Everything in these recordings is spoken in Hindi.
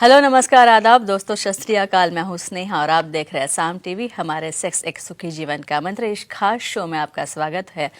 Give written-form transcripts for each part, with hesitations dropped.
हेलो नमस्कार आदाब दोस्तों, सत श्री अकाल। मैं हूँ स्नेहा और आप देख रहे हैं साम टीवी। हमारे सेक्स एक सुखी जीवन का मंत्र इस खास शो में आपका स्वागत है।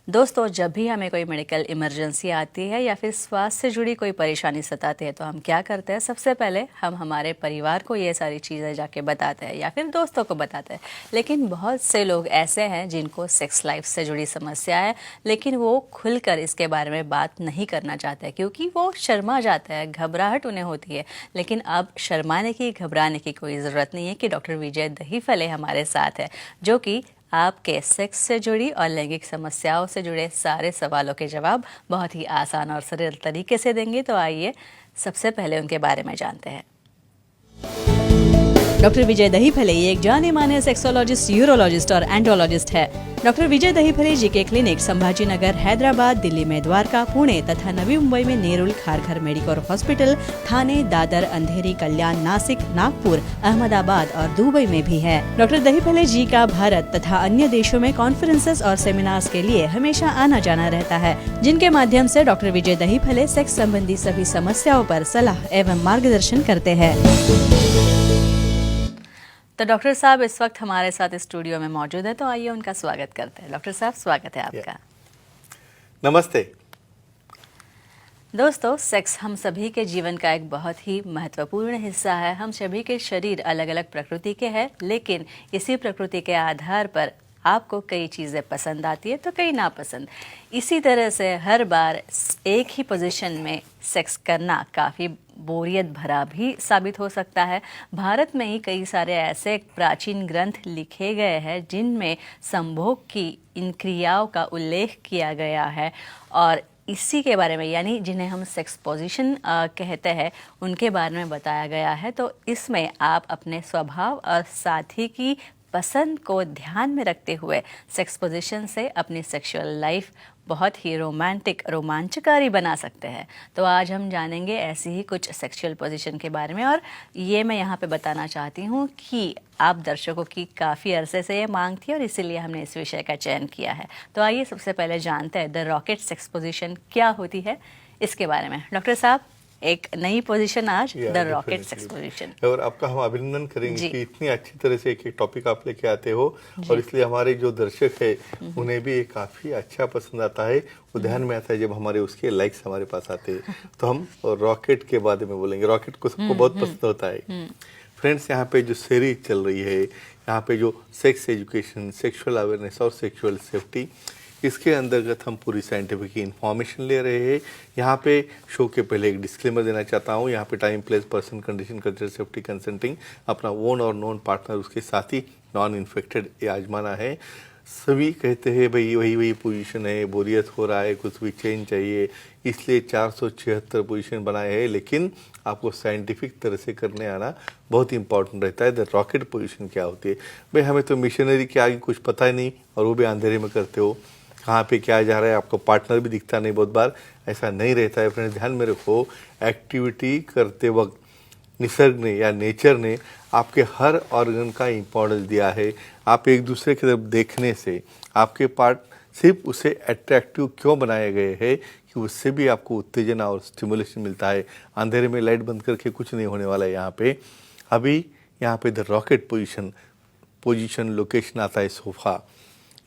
दोस्तों, जब भी हमें कोई मेडिकल इमरजेंसी आती है या फिर स्वास्थ्य से जुड़ी कोई परेशानी सताती है तो हम क्या करते हैं? सबसे पहले हम हमारे परिवार को ये सारी चीज़ें जाके बताते हैं या फिर दोस्तों को बताते हैं। लेकिन बहुत से लोग ऐसे हैं जिनको सेक्स लाइफ से जुड़ी समस्या है, लेकिन वो खुलकर इसके बारे में बात नहीं करना चाहते क्योंकि वो शर्मा जाते हैं, घबराहट उन्हें होती है। लेकिन अब शर्माने की, घबराने की कोई ज़रूरत नहीं है कि डॉक्टर विजय दहीफले हमारे साथ है, जो कि आपके सेक्स से जुड़ी और लैंगिक समस्याओं से जुड़े सारे सवालों के जवाब बहुत ही आसान और सरल तरीके से देंगे। तो आइए सबसे पहले उनके बारे में जानते हैं। डॉक्टर विजय दहीफले ये एक जाने माने सेक्सोलॉजिस्ट, यूरोलॉजिस्ट और एंड्रोलॉजिस्ट है। डॉक्टर विजय दहीफले जी के क्लिनिक संभाजी नगर, हैदराबाद, दिल्ली में द्वारका, पुणे तथा नवी मुंबई में नेरुल, खारघर मेडिकोर हॉस्पिटल, थाने, दादर, अंधेरी, कल्याण, नासिक, नागपुर, अहमदाबाद और दुबई में भी है। डॉक्टर दहीफले जी का भारत तथा अन्य देशों में कॉन्फ्रेंसेस और सेमिनार्स के लिए हमेशा आना जाना रहता है, जिनके माध्यम से डॉक्टर विजय दहीफले सेक्स संबंधी सभी समस्याओं पर सलाह एवं मार्गदर्शन करते हैं। तो डॉक्टर साहब इस वक्त हमारे साथ स्टूडियो में मौजूद है, तो आइए उनका स्वागत करते हैं। डॉक्टर साहब, स्वागत है आपका। नमस्ते। दोस्तों, सेक्स हम सभी के जीवन का एक बहुत ही महत्वपूर्ण हिस्सा है। हम सभी के शरीर अलग अलग प्रकृति के हैं, लेकिन इसी प्रकृति के आधार पर आपको कई चीज़ें पसंद आती है तो कई नापसंद। इसी तरह से हर बार एक ही पोजीशन में सेक्स करना काफ़ी बोरियत भरा भी साबित हो सकता है। भारत में ही कई सारे ऐसे प्राचीन ग्रंथ लिखे गए हैं जिनमें संभोग की इन क्रियाओं का उल्लेख किया गया है और इसी के बारे में, यानी जिन्हें हम सेक्स पोजीशन कहते हैं, उनके बारे में बताया गया है। तो इसमें आप अपने स्वभाव और साथी की पसंद को ध्यान में रखते हुए सेक्स पोजीशन से अपनी सेक्सुअल लाइफ बहुत ही रोमांटिक, रोमांचकारी बना सकते हैं। तो आज हम जानेंगे ऐसी ही कुछ सेक्सुअल पोजीशन के बारे में। और ये मैं यहाँ पे बताना चाहती हूँ कि आप दर्शकों की काफ़ी अरसे से ये मांग थी और इसीलिए हमने इस विषय का चयन किया है। तो आइए सबसे पहले जानते हैं द रॉकेट सेक्स पोजीशन क्या होती है, इसके बारे में। डॉक्टर साहब, एक नई पोजीशन आज, द रॉकेट सेक्स पोजीशन। और आपका हम अभिनंदन करेंगे कि इतनी अच्छी तरह से एक टॉपिक आप लेके आते हो और इसलिए हमारे जो दर्शक है उन्हें भी ये काफी अच्छा पसंद आता है। वो ध्यान में आता है जब हमारे उसके लाइक्स हमारे पास आते हैं। तो हम रॉकेट के बारे में बोलेंगे। रॉकेट को सबको बहुत पसंद होता है। फ्रेंड्स, यहाँ पे जो सीरीज चल रही है, यहाँ पे जो सेक्स एजुकेशन, सेक्सुअल अवेयरनेस और सेक्सुअल सेफ्टी, इसके अंतर्गत हम पूरी साइंटिफिक इंफॉर्मेशन ले रहे हैं। यहाँ पे शो के पहले एक डिस्क्लेमर देना चाहता हूँ। यहाँ पे time, place, person, condition, culture, safety, consenting, अपना ओन और नॉन पार्टनर, उसके साथ ही नॉन इन्फेक्टेड ये आजमाना है। सभी कहते हैं भाई वही पोजीशन है, बोरियत हो रहा है, कुछ भी चेंज चाहिए, इसलिए 476 पोजीशन बनाए हैं। लेकिन आपको साइंटिफिक तरह से करने आना बहुत इंपॉर्टेंट रहता है। द रॉकेट पोजीशन क्या होती है? भाई हमें तो मिशनरी के आगे कुछ पता ही नहीं और वो भी अंधेरे में करते हो। कहाँ पे क्या जा रहा है, आपको पार्टनर भी दिखता नहीं। बहुत बार ऐसा नहीं रहता है। फ्रेंड्स, ध्यान में रखो, एक्टिविटी करते वक्त निसर्ग ने या नेचर ने आपके हर ऑर्गन का इम्पोर्टेंस दिया है। आप एक दूसरे की तरफ देखने से आपके पार्ट सिर्फ उसे अट्रैक्टिव क्यों बनाए गए हैं कि उससे भी आपको उत्तेजना और स्टिमुलेशन मिलता है। अंधेरे में लाइट बंद करके कुछ नहीं होने वाला है। यहाँ पे अभी यहाँ पे द रॉकेट पोजीशन लोकेशन आता है सोफ़ा।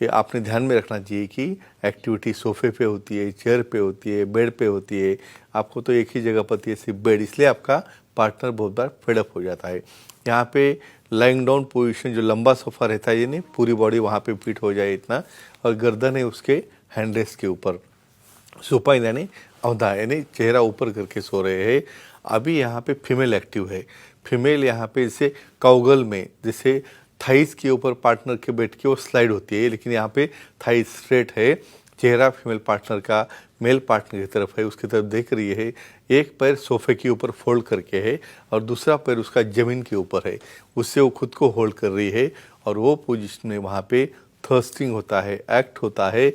ये आपने ध्यान में रखना चाहिए कि एक्टिविटी सोफे पे होती है, चेयर पे होती है, बेड पे होती है। आपको तो एक ही जगह पड़ती है, सिर्फ बेड, इसलिए आपका पार्टनर बहुत बार फेडअप हो जाता है। यहाँ पे लाइंग डाउन पोजीशन, जो लंबा सोफा रहता है, ये नहीं पूरी बॉडी वहाँ पे फिट हो जाए इतना, और गर्दन है उसके हैंडरेस्ट के ऊपर, सुपाइन यानी अवधा, यानी चेहरा ऊपर करके सो रहे हैं। अभी यहाँ पे फीमेल एक्टिव है। फीमेल यहाँ पे जैसे काउगल में जैसे थाइस के ऊपर पार्टनर के बैठ के वो स्लाइड होती है, लेकिन यहाँ पे थाइस स्ट्रेट है। चेहरा फीमेल पार्टनर का मेल पार्टनर की तरफ है, उसकी तरफ देख रही है। एक पैर सोफे के ऊपर फोल्ड करके है और दूसरा पैर उसका जमीन के ऊपर है, उससे वो खुद को होल्ड कर रही है। और वो पोजीशन में वहाँ पे थर्स्टिंग होता है, एक्ट होता है।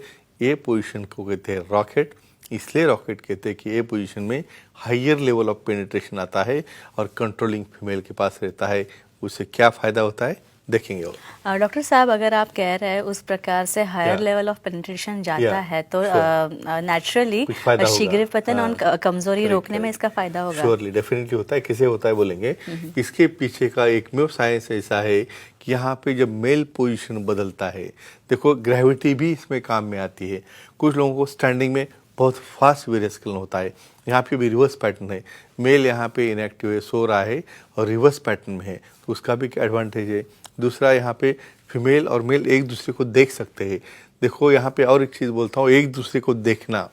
ये पोजीशन को कहते हैं रॉकेट। इसलिए रॉकेट कहते हैं कि ये पोजीशन में हायर लेवल ऑफ पेनिट्रेशन आता है और कंट्रोलिंग फीमेल के पास रहता है। उससे क्या फ़ायदा होता है, देखेंगे। और डॉक्टर साहब, अगर आप कह रहे हैं उस प्रकार से higher Yeah. Level of penetration जाता Yeah, है तो sure. नेचुरली कुछ फायदा होगा। शीघ्र पतन हाँ, और कमजोरी correct, रोकने में correct. इसका फायदा होगा। श्योरली डेफिनेटली होता है। कैसे होता है बोलेंगे, इसके पीछे का एकमेव साइंस ऐसा है कि यहाँ पे जब मेल पोजीशन बदलता है, देखो ग्रेविटी भी इसमें काम में आती है। कुछ लोगों को स्टैंडिंग में बहुत फास्ट वेरिएशन होता है, यहाँ पे भी रिवर्स पैटर्न है। मेल यहाँ पे इनएक्टिव है, सो रहा है और रिवर्स पैटर्न में है, तो उसका भी एडवांटेज है। दूसरा, यहाँ पे फीमेल और मेल एक दूसरे को देख सकते हैं। देखो यहाँ पे और एक चीज़ बोलता हूँ, एक दूसरे को देखना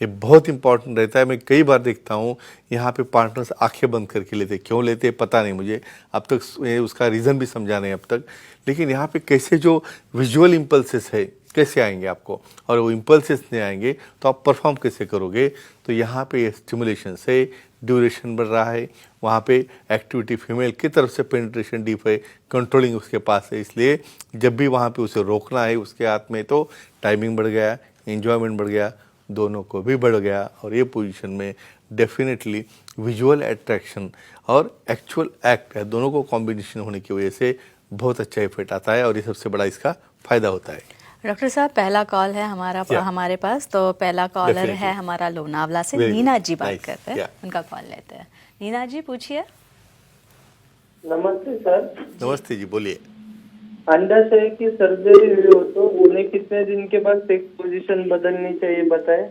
ये बहुत इंपॉर्टेंट रहता है। मैं कई बार देखता हूँ यहाँ पे पार्टनर्स आंखें बंद करके लेते, क्यों लेते पता नहीं मुझे, अब तक उसका रीज़न भी समझा नहीं अब तक। लेकिन यहाँ पे कैसे जो विजुअल इम्पल्सेस है कैसे आएंगे आपको, और वो इम्पल्सेस नहीं आएंगे तो आप परफॉर्म कैसे करोगे। तो यहाँ पे ये स्टिमुलेशन से ड्यूरेशन बढ़ रहा है, वहाँ पे एक्टिविटी फीमेल की तरफ से पेनिट्रेशन डीप है, कंट्रोलिंग उसके पास है। इसलिए जब भी वहाँ पे उसे रोकना है उसके हाथ में, तो टाइमिंग बढ़ गया, एंजॉयमेंट बढ़ गया, दोनों को भी बढ़ गया। और ये पोजीशन में डेफिनेटली विजुअल अट्रैक्शन और एक्चुअल एक्ट है, दोनों को कॉम्बिनेशन होने की वजह से बहुत अच्छा इफेक्ट आता है, और ये सबसे बड़ा इसका फायदा होता है। डॉक्टर साहब, पहला कॉल है हमारे पास, तो पहला कॉलर Definitely. है हमारा लोनावला से, Very नीना good. जी बात Nice. करते हैं, Yeah. उनका कॉल लेते हैं। नीना जी पूछिए। नमस्ते सर। नमस्ते जी, बोलिए। अंडाशय की सर्जरी हुई हो तो उन्हें कितने दिन के बाद सेक्स पोजीशन बदलनी चाहिए, बताएं।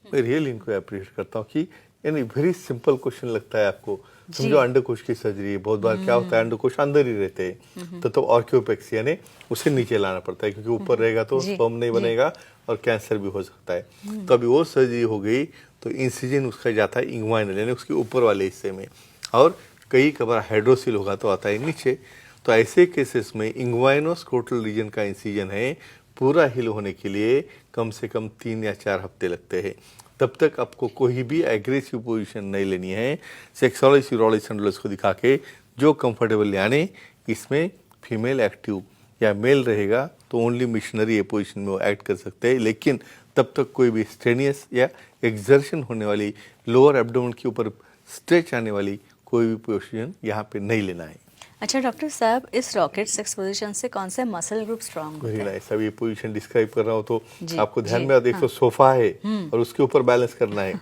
मैं रियल इनको अप्रिशिएट करता हूँ कि यानी वेरी सिंपल क्वेश्चन लगता है आपको। समझो अंडकोश की सर्जरी, बहुत बार क्या होता है अंडकोश अंदर ही रहते हैं, तो ऑर्कियोपेक्सी यानी उसे नीचे लाना पड़ता है, क्योंकि ऊपर रहेगा तो स्पर्म नहीं बनेगा और कैंसर भी हो सकता है। तो अभी वो सर्जरी हो गई तो इंसिजन उसका जाता है इंग्वाइनल यानी उसके ऊपर वाले हिस्से में, और कई कबार हाइड्रोसिल होगा तो आता है नीचे। तो ऐसे केसेस में इंग्वाइनोस्क्रोटल रीजन का इंसिजन है, पूरा हील होने के लिए कम से कम 3 या 4 हफ्ते लगते हैं। तब तक आपको कोई भी एग्रेसिव पोजीशन नहीं लेनी है। सेक्सोलॉजिस्ट यूरोलॉजिस्ट एंडोलॉजिस्ट को दिखा के जो कंफर्टेबल, यानी इसमें फीमेल एक्टिव या मेल रहेगा तो ओनली मिशनरी ये पोजीशन में वो एक्ट कर सकते हैं, लेकिन तब तक कोई भी स्ट्रेनियस या एक्सर्शन होने वाली, लोअर एब्डोमेन के ऊपर स्ट्रेच आने वाली कोई भी पोजीशन यहाँ पे नहीं लेना है। अच्छा डॉक्टर साहब, इस रॉकेट सेक्स पोजीशन से कौन से मसल ग्रुप स्ट्रांग होते वेरी हैं? नाइस। अब ये पोजीशन डिस्क्राइब कर रहा हूँ तो जी, आपको ध्यान जी, में आता है, एक तो सोफा है और उसके ऊपर बैलेंस करना है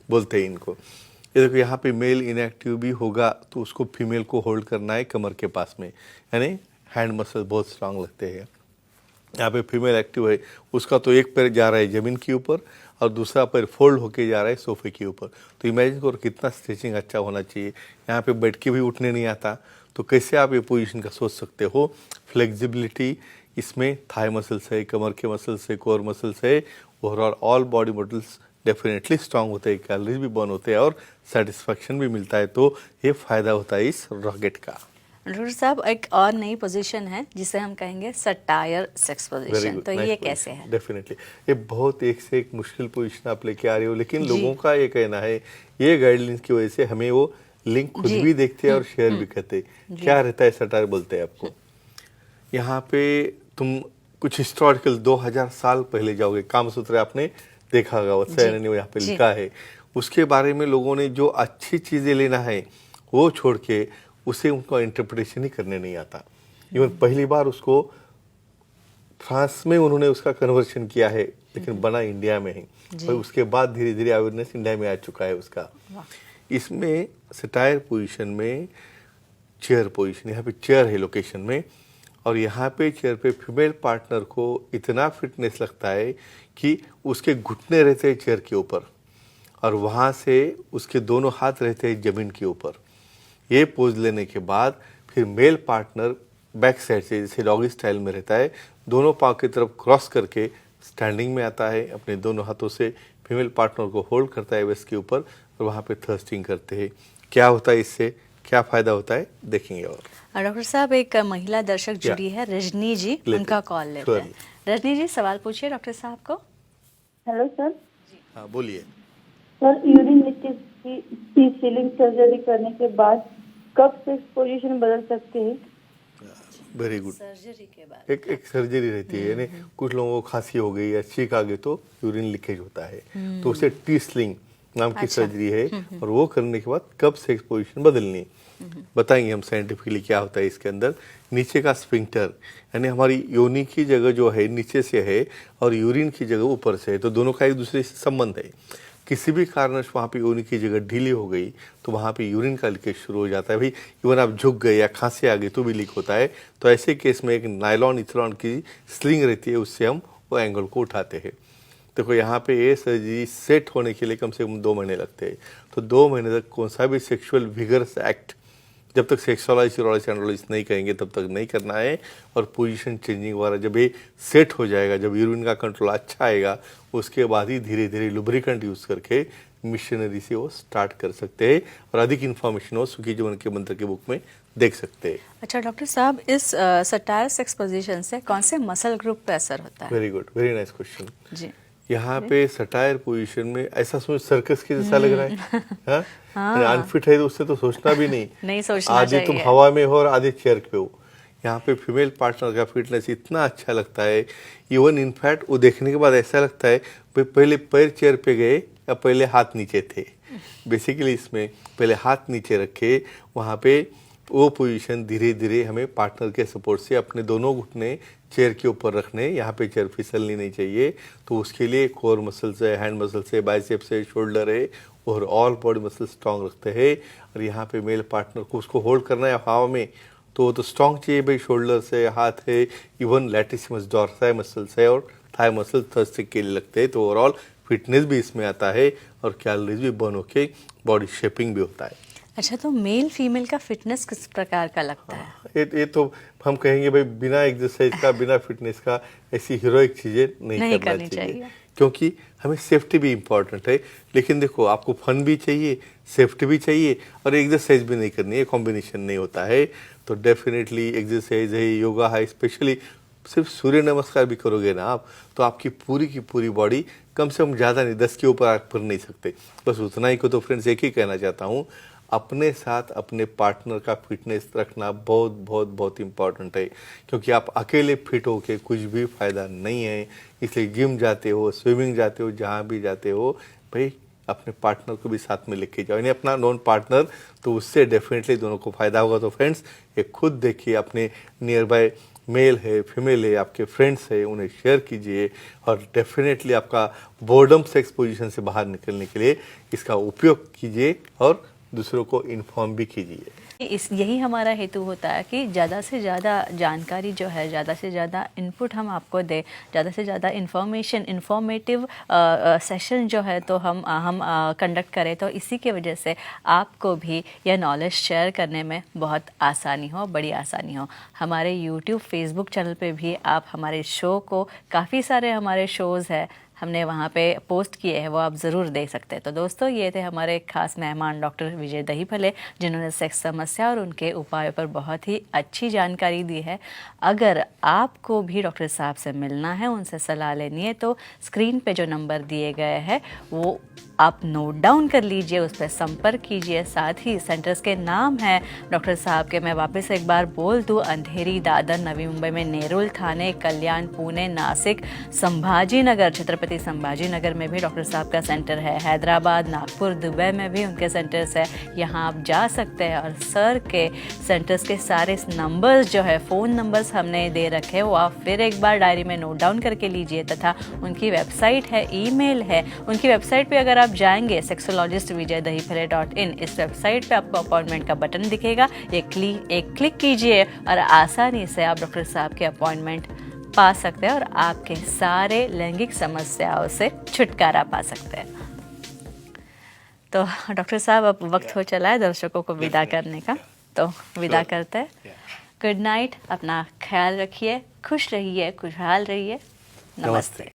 बोलते हैं इनको। ये देखो यहाँ पे मेल इनएक्टिव भी होगा तो उसको फीमेल को होल्ड करना है कमर के पास में, यानी हैंड मसल बहुत स्ट्रांग लगते हैं। यहाँ पे फीमेल एक्टिव है, उसका तो एक पैर जा रहा है जमीन के ऊपर और दूसरा पैर फोल्ड होके जा रहा है सोफे के ऊपर। तो इमेजिन करो कितना स्ट्रेचिंग अच्छा होना चाहिए। यहाँ पे बैठ के भी उठने नहीं आता, तो कैसे आप ये पोजीशन का सोच सकते हो। फ्लेक्सिबिलिटी इसमें थाई मसल्स है, कमर के मसल्स है, कोर मसल्स है, overall all body muscles definitely strong होते हैं, कैलोरीज भी बर्न होते हैं और सेटिस्फैक्शन भी मिलता है। तो ये फायदा होता है इस रॉकेट का। डॉक्टर साहब, एक और नई पोजीशन है जिसे हम कहेंगे सटायर सेक्स पोजीशन, तो ये कैसे है? डेफिनेटली ये बहुत एक से एक मुश्किल पोजीशन आप लेके आ रहे हो, लेकिन लोगों का ये कहना है ये गाइडलाइंस की वजह से हमें वो लिंक खुद भी देखते हैं और शेयर भी करते हैं। क्या रहता है सटायर बोलते हैं आपको। यहाँ पे तुम कुछ हिस्टोरिकल 2000 साल पहले जाओगे, कामसूत्र आपने देखा होगा, वत्सायन ने यहाँ पे लिखा है। उसके बारे में लोगों ने जो अच्छी चीजें लेना है वो छोड़ के उसे उनको इंटरप्रिटेशन ही करने नहीं आता। इवन पहली बार उसको फ्रांस में उन्होंने उसका कन्वर्शन किया है, लेकिन बना इंडिया में है, और उसके बाद धीरे धीरे अवेयरनेस इंडिया में आ चुका है उसका। इसमें सटायर पोजीशन में चेयर पोजीशन, यहाँ पे चेयर है लोकेशन में, और यहाँ पे चेयर पे फीमेल पार्टनर को इतना फिटनेस लगता है कि उसके घुटने रहते हैं चेयर के ऊपर और वहाँ से उसके दोनों हाथ रहते हैं जमीन के ऊपर। ये पोज लेने के बाद फिर मेल पार्टनर बैक साइड से, जैसे डॉगी स्टाइल में रहता है, दोनों पाँव की तरफ क्रॉस करके स्टैंडिंग में आता है, अपने दोनों हाथों से फीमेल पार्टनर को होल्ड करता है वेस्ट के ऊपर और वहाँ पे थर्स्टिंग करते हैं। क्या होता है इससे, क्या फायदा होता है, देखेंगे। और डॉक्टर साहब, एक महिला दर्शक जुड़ी है, रजनी जी, उनका कॉल लेते हैं। रजनी जी, सवाल पूछिए डॉक्टर साहब को। Hello sir. हाँ बोलिए। सर, यूरिन लीकेज की सीलिंग सर्जरी करने के बाद कब सेक्स पोजीशन बदल सकते हैं? Very good. सर्जरी के बाद एक सर्जरी रहती है, यानी कुछ लोगों को खांसी हो गई या छींक आ गई तो यूरिन लीकेज होता है, तो उसे टी स्लिंग नाम की अच्छा। सर्जरी है, और वो करने के बाद कब सेक्स पोजीशन बदलनी है बताएंगे हम साइंटिफिकली क्या होता है इसके अंदर। नीचे का स्फिंक्टर यानी हमारी योनि की जगह जो है नीचे से है और यूरिन की जगह ऊपर से है, तो दोनों का एक दूसरे से संबंध है। किसी भी कारणवश वहाँ पे योनि की जगह ढीली हो गई तो वहाँ पे यूरिन का लीकेज शुरू हो जाता है। भाई इवन आप झुक गए या खांसी आ गई तो भी लीक होता है। तो ऐसे केस में एक नायलॉन इथेनॉल की स्लिंग रहती है, उससे हम वो एंगल को उठाते हैं। देखो यहाँ पे ये सर्जरी सेट होने के लिए कम से कम 2 महीने लगते हैं। तो 2 महीने तक कौन सा भी सेक्सुअल विगरस एक्ट जब तक सेक्सोलॉजिस्ट यूरोलॉजिस्ट एंड्रोलॉजिस्ट नहीं कहेंगे तब तक नहीं करना है। और पोजीशन चेंजिंग वगैरह जब ये सेट हो जाएगा, जब यूरिन का कंट्रोल अच्छा आएगा, उसके बाद ही धीरे धीरे लुब्रिकेंट यूज़ करके मिशनरी से वो स्टार्ट कर सकते हैं। और अधिक इन्फॉर्मेशन वो सुखी जीवन के मंत्र के बुक में देख सकते हैं। अच्छा डॉक्टर साहब, इस सटायर सेक्स पोजीशन से कौन से मसल ग्रुप पे असर होता है? Very good, very nice question. जी। यहाँ पे सटायर पोजीशन में ऐसा सोच सर्कस के जैसा लग रहा है, हाँ? अनफिट है तो उससे तो सोचना भी नहीं सोचना आधे चाहिए। तुम हवा में हो और आधे चेयर पे हो। यहाँ पे फीमेल पार्टनर का फिटनेस इतना अच्छा लगता है, इवन इनफैक्ट वो देखने के बाद ऐसा लगता है भाई पहले पैर चेयर पे गए या पहले हाथ नीचे थे। बेसिकली इसमें पहले हाथ नीचे रखे, वहाँ पे वो पोजीशन धीरे धीरे हमें पार्टनर के सपोर्ट से अपने दोनों घुटने चेयर के ऊपर रखने, यहाँ पे चेयर फिसलनी नहीं चाहिए। तो उसके लिए कोर मसल्स है, हैंड मसल्स है, बाइसेप्स है, शोल्डर है, और ऑल बॉडी मसल स्ट्रॉन्ग रखते हैं। और यहाँ पे मेल पार्टनर को उसको होल्ड करना है हवा में, तो वो तो स्ट्रॉन्ग चाहिए भाई। शोल्डर से हाथ है, इवन लैटिसिमस डॉर्साई मसल्स है और थाई मसल थर्स्टिंग के लिए लगते हैं। तो ओवरऑल फिटनेस भी इसमें आता है और कैलोरीज भी बर्न होके बॉडी शेपिंग भी होता है। अच्छा, तो मेल फीमेल का फिटनेस किस प्रकार का लगता है? ये तो हम कहेंगे भाई बिना एक्सरसाइज का, बिना फिटनेस का ऐसी हीरोइक चीजें नहीं करनी चाहिए, क्योंकि हमें सेफ्टी भी इम्पोर्टेंट है। लेकिन देखो आपको फन भी चाहिए, सेफ्टी भी चाहिए और एक्सरसाइज भी नहीं करनी है, कॉम्बिनेशन नहीं होता है। तो डेफिनेटली एक्सरसाइज है, योगा है, स्पेशली सिर्फ सूर्य नमस्कार भी करोगे ना आप, तो आपकी पूरी की पूरी बॉडी कम से कम ज़्यादा नहीं 10 के ऊपर आप कर नहीं सकते, बस उतना ही को। तो फ्रेंड्स एक ही कहना चाहता हूँ, अपने साथ अपने पार्टनर का फिटनेस रखना बहुत बहुत बहुत इम्पॉर्टेंट है, क्योंकि आप अकेले फिट हो के कुछ भी फायदा नहीं है। इसलिए जिम जाते हो, स्विमिंग जाते हो, जहाँ भी जाते हो भाई अपने पार्टनर को भी साथ में लेके जाओ, यानी अपना नॉन पार्टनर, तो उससे डेफिनेटली दोनों को फायदा होगा। तो फ्रेंड्स ये खुद देखिए, अपने नियर बाय मेल है, फीमेल है, आपके फ्रेंड्स है, उन्हें शेयर कीजिए और डेफिनेटली आपका बोर्डम सेक्स पोजीशन से बाहर निकलने के लिए इसका उपयोग कीजिए और दूसरों को इन्फॉर्म भी कीजिए। यही हमारा हेतु होता है कि ज़्यादा से ज़्यादा जानकारी जो है, ज़्यादा से ज़्यादा इनपुट हम आपको दें, ज़्यादा से ज़्यादा इन्फॉर्मेटिव सेशन जो है तो हम कंडक्ट करें, तो इसी के वजह से आपको भी यह नॉलेज शेयर करने में बहुत आसानी हो, बड़ी आसानी हो। हमारे यूट्यूब फेसबुक चैनल पे भी आप हमारे शो को, काफ़ी सारे हमारे शोज़ हैं हमने वहाँ पे पोस्ट किए हैं, वो आप ज़रूर देख सकते हैं। तो दोस्तों ये थे हमारे खास मेहमान डॉक्टर विजय दहीफले, जिन्होंने सेक्स समस्या और उनके उपायों पर बहुत ही अच्छी जानकारी दी है। अगर आपको भी डॉक्टर साहब से मिलना है, उनसे सलाह लेनी है, तो स्क्रीन पे जो नंबर दिए गए हैं वो आप नोट डाउन कर लीजिए, उस पर संपर्क कीजिए। साथ ही सेंटर्स के नाम हैं डॉक्टर साहब के, मैं वापस एक बार बोल दूँ, अंधेरी, दादर, नवी मुंबई में नेरुल, थाने, कल्याण, पुणे, नासिक, संभाजी नगर, छत्रपति संभाजी नगर में भी डॉक्टर साहब का सेंटर है, हैदराबाद, नागपुर, दुबई में भी उनके सेंटर्स है। यहाँ आप जा सकते हैं और सर के सेंटर्स के सारे नंबर्स जो है, फ़ोन नंबर्स हमने दे रखे हैं, वो आप फिर एक बार डायरी में नोट डाउन करके लीजिए। तथा उनकी वेबसाइट है, ईमेल है, उनकी वेबसाइट पे अगर आप जाएंगे sexologistvijaydahifale.in, इस वेबसाइट पे आपको अपॉइंटमेंट का बटन दिखेगा, एक क्लिक कीजिए और आसानी से आप डॉक्टर साहब के अपॉइंटमेंट पा सकते हैं और आपके सारे लैंगिक समस्याओं से छुटकारा पा सकते हैं। तो डॉक्टर साहब अब वक्त हो चला है दर्शकों को विदा करने का, तो विदा करते हैं। गुड नाइट, अपना ख्याल रखिए, खुश रहिए, खुशहाल रहिए, नमस्ते।